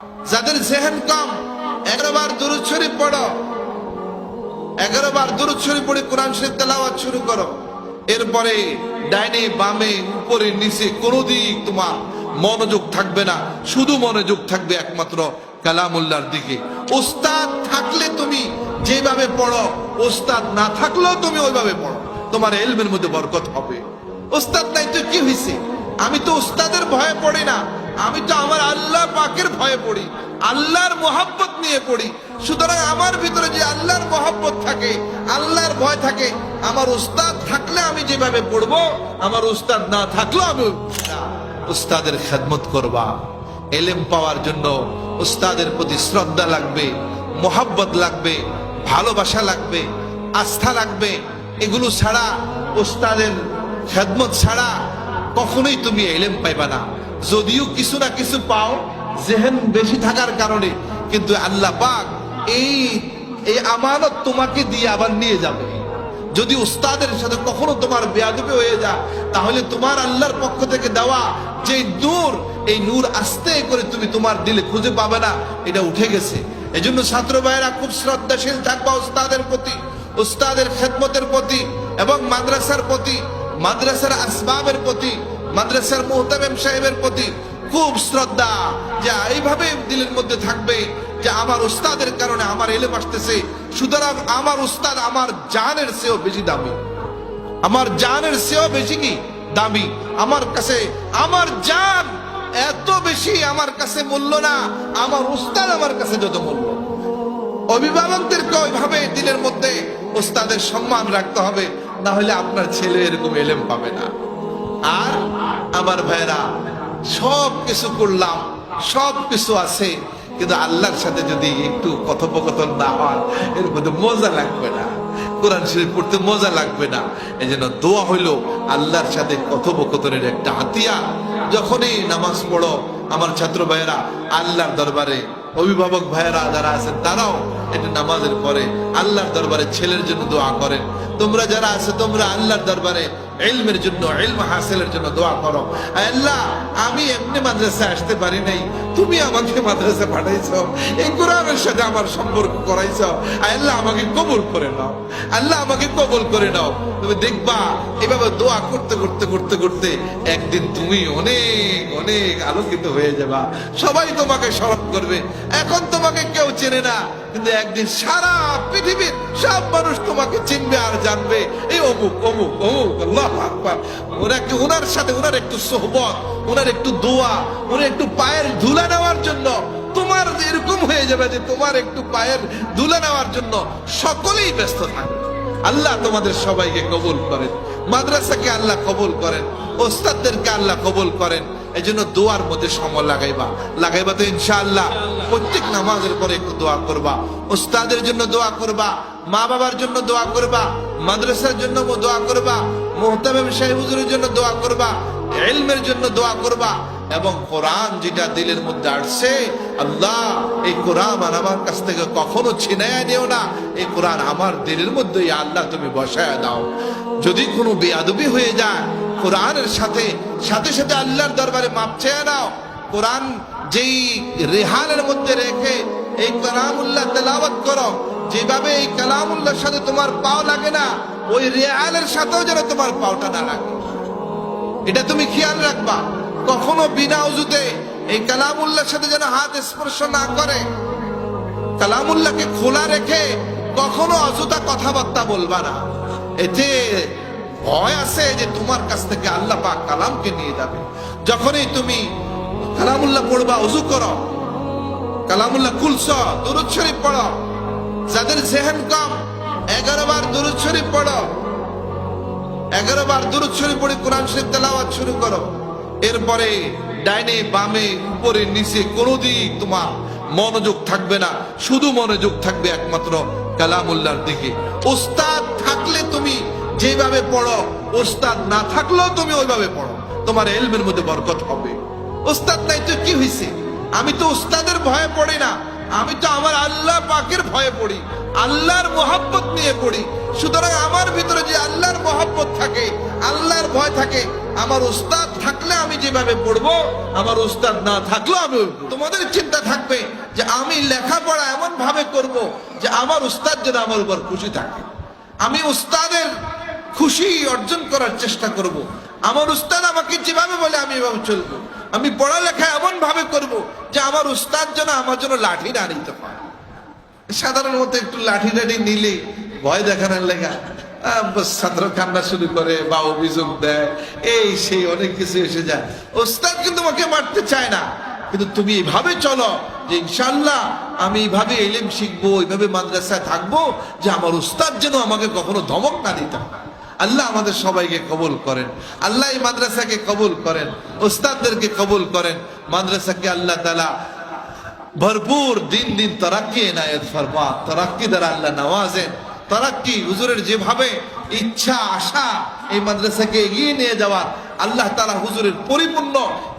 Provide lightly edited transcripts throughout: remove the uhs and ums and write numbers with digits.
যাদের জেহেন কম 11 বার দুরূদ শরীফ পড়ো, 11 বার দুরূদ শরীফ পড়ে কোরআন শরীফ তেলাওয়াত শুরু করো। এরপরে ডাইনে বামে উপরে নিচে কোনো দিক তোমার মনোযোগ থাকবে না, শুধু মনোযোগ থাকবে একমাত্র কালামুল্লাহর দিকে। ওস্তাদ থাকলে তুমি যেভাবে পড়ো, ওস্তাদ না থাকলেও তুমি ওইভাবে পড়ো, তোমার ইলমের মধ্যে বরকত হবে। ওস্তাদ নাই তো কি হয়েছে? আমি তো ওস্তাদের ভয়ে পড়ি না, আমি তো আমার আল্লাহ পাকের ভয়ে পড়ি, আল্লাহর মোহাব্বত নিয়ে পড়ি। সুতরাং আমার ভিতরে যে আল্লাহর মোহাব্বত থাকে, আল্লাহর ভয় থাকে, আমার উস্তাদ থাকলে আমি যেভাবে পড়বো, আমার উস্তাদ না থাকলেও আমি উস্তাদের খেদমত করবা। এলেম পাওয়ার জন্য উস্তাদের প্রতি শ্রদ্ধা লাগবে, মোহাব্বত লাগবে, ভালোবাসা লাগবে, আস্থা লাগবে। এগুলো ছাড়া, উস্তাদের খেদমত ছাড়া কখনোই তুমি এলেম পাইবা না। যদিও কিছু না কিছু পাও জেহেন বেশি থাকার কারণে, কিন্তু আল্লাহ পাক এই আমানত তোমাকে দিয়ে আবার নিয়ে যাবে। যদি উস্তাদের সাথে কখনো তোমার বেয়াদবি হয়ে যায়, তাহলে তোমার আল্লাহর পক্ষ থেকে দেওয়া যে নূর, এই নূর আস্তে করে তুমি তোমার দিলে খুঁজে পাবে না, এটা উঠে গেছে। এজন্য ছাত্র ভাইয়েরা খুব শ্রদ্ধাশীল থাকবা উস্তাদের প্রতি, উস্তাদের খেদমতের প্রতি, এবং মাদ্রাসার প্রতি, মাদ্রাসার আসবাবের প্রতি, মাদ্রাসার মুহতামিম সাহেবের প্রতি খুব শ্রদ্ধা। যে এইভাবে দিলের মধ্যে থাকবে যে আমার উস্তাদের কারণে আমার এলেম আসতেছে, সুতরাং আমার উস্তাদ আমার জানের চেয়েও বেশি দামি, আমার জানের চেয়েও বেশি কি দামি। আমার কাছে আমার জান এত বেশি আমার কাছে মূল্য না, আমার উস্তাদ আমার কাছে যত মূল্য। অভিভাবকদেরকে ওইভাবে দিলের মধ্যে উস্তাদের সম্মান রাখতে হবে, না হলে আপনার ছেলে এরকম এলেম পাবে না। আর আমার ভাইরা, সব কিছু করলাম, সব কিছু আছে, কিন্তু আল্লাহর সাথে যদি একটু কথোপকথন না হয়, এর মধ্যে মজা লাগবে না, কোরআন শরীফ পড়তে মজা লাগবে না। এই জন্য দোয়া হইলো আল্লাহর সাথে কথোপকথনের একটা হাতিয়ার। যখনই নামাজ পড়ো আমার ছাত্র ভাইয়েরা, আল্লাহর দরবারে, অভিভাবক ভাইয়েরা যারা আছেন তারাও একটু নামাজের পরে আল্লাহর দরবারে ছেলের জন্য দোয়া করেন। তোমরা যারা আছে তোমরা আল্লাহর দরবারে ইলমের জন্য, ইলম হাসিলের জন্য দোয়া করো। আল্লাহ, আমি এমনি মাদ্রাসায় আসতে পারি নাই, তুমি আমাকে মাদ্রাসা পাঠাইছো, এই কোরআনের সাথে আমার সম্পর্ক করাইছো। আল্লাহ আমাকে কবুল করে নাও, আল্লাহ আমাকে কবুল করে নাও। তুমি দেখবা এভাবে দোয়া করতে করতে করতে করতে একদিন তুমি অনেক অনেক আলোকিত হয়ে যাবা, সবাই তোমাকে স্মরণ করবে। এখন তোমাকে কেউ চেনে না, কিন্তু একদিন সারা পৃথিবীর সব মানুষ তোমাকে চিনবে আর জানবে, এই অমুক অমুক অমুক। আল্লাহ আকবার। ওনার সাথে ওনার একটু সোহবত, ওনার একটু দোয়া, ওনার একটু পায়ের ধুলা নেওয়ার জন্য তোমার এরকম হয়ে যাবে যে তোমার একটু পায়ের ধুলা নেওয়ার জন্য সকলেই ব্যস্ত থাকবে। আল্লাহ তোমাদের সবাইকে কবুল করেন, মাদ্রাসাকে আল্লাহ কবুল করেন, ওস্তাদদেরকে আল্লাহ কবুল করেন। এই জন্য দোয়ার মধ্যে সময় লাগাইবা তো ইনশাআল্লাহ। প্রত্যেক নামাজের পরে একটু দোয়া করবা, ওস্তাদের জন্য দোয়া করবা, মা বাবার জন্য দোয়া করবা, মাদ্রাসার জন্য দোয়া করবা, মুহতামিম সাহেব হুজুরের জন্য দোয়া করবা, ইলমের জন্য দোয়া করবা। এবং কোরআন যেটা দিলের মধ্যে আসছে, আল্লাহ এই কোরআন আমার কাছ থেকে কখনো ছিনাইয়া নিও না, এই কোরআন আমার দিলের মধ্যে আল্লাহ তুমি বসায়া দাও। যদি কোনো বেয়াদবি হয়ে যায়, কোরআনের সাথে সাথে সাথে আল্লাহর দরবারে মাপ চেয়ে নাও। কোরআন যেই রেহানের মধ্যে রেখে এই কালামুল্লাহ তেলাওয়াত করো, যেভাবে এই কালামুল্লাহর সাথে তোমার পাও লাগে না, ওই রেহানের সাথেও যেন তোমার পাওটা না লাগে, এটা তুমি খেয়াল রাখবা। কখনো বিনা উজুতে এই কালামুল্লাহর সাথে যেন হাত স্পর্শ না করে। কালামুল্লাহকে খোলা রেখে কখনো অযথা কথাবার্তা বলবা না, এতে ভয় আছে যে তোমার কাছ থেকে আল্লাহ পাক কালামকে নিয়ে যাবে। যখনই তুমি কালামুল্লাহ পড়বা, উযু করো, কালামুল্লাহ খুলছো, দুরূদ শরীফ পড়ো। যাদের জেহেন কম 11 বার দুরূদ শরীফ পড়ো, 11 বার দুরূদ শরীফ পড়ে কোরআন শরীফ তেলাওয়াত শুরু করো। এরপরে ডাইনে বামে উপরে নিচে কোনো দিক তোমার মনোযোগ থাকবে না, শুধু মনোযোগ থাকবে একমাত্র কালামুল্লাহর দিকে। ওস্তাদ থাকলে তুমি যেভাবে পড়ো, ওস্তাদ না থাকলেও তুমি ওইভাবে পড়ো, তোমার ইলমের মধ্যে বরকত হবে। ওস্তাদ নাই তো কি হয়েছে? আমি তো ওস্তাদের ভয়ে পড়ি না, আমি তো আমার আল্লাহ পাকের ভয়ে পড়ি, আল্লাহর মোহাব্বত নিয়ে পড়ি। সুতরাং আমার ভিতরে যে আল্লাহর মহব্বত থাকে, আল্লাহর ভয় থাকে, আমার উস্তাদ থাকলে আমি যেভাবে পড়বো, আমার উস্তাদ না থাকলেও আমি তোমাদের চিন্তা থাকবে যে আমি লেখাপড়া এমন ভাবে করব যে আমার উস্তাদ যেন আমার উপর খুশি থাকে। আমি উস্তাদের খুশি অর্জন করার চেষ্টা করব। আমার উস্তাদ আমাকে যেভাবে বলে আমি এভাবে চলবো। আমি পড়ালেখা এমন ভাবে করব যে আমার উস্তাদ যেন আমার জন্য লাঠি না নিতে পারে। সাধারণত একটু লাঠি টাঠি নিলে ভয় দেখানোর লেগা ছাত্র কান্না শুরু করে বা অভিযোগ দেয়, এই সেই অনেক কিছু এসে যায়। ওস্তাদ কিন্তু আমাকে মারতে চায় না, কিন্তু তুমি এইভাবে চলো যে ইনশাআল্লাহ আমি এইভাবে ইলম শিখবো, এইভাবে মাদ্রাসায় থাকবো যে আমার উস্তাদ যেন আমাকে কখনো ধমক না দিতে পারে। আল্লাহ আমাদের সবাইকে কবুল করেন, আল্লাহ এই মাদ্রাসাকে কবুল করেন, উস্তাদদেরকে কবুল করেন। মাদ্রাসাকে আল্লাহ তাআলা ভরপুর দিন দিন তরাক্কি এনায়েত ফরমা, তরাক্কি দ্বারা আল্লাহ নওয়াজেন। তরাক্কি হুজুরের যেভাবে ইচ্ছা আশা এই মাদ্রাসাকে এগিয়ে নিয়ে যাওয়ার, আল্লাহ তাআলা হুজুরের পরিপূর্ণ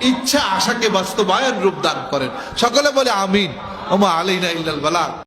ইচ্ছা আশাকে বাস্তবায়ন রূপ দান করেন। সকলে বলে আমিন। ওমা আলাইনা ইল্লাল বালাগ।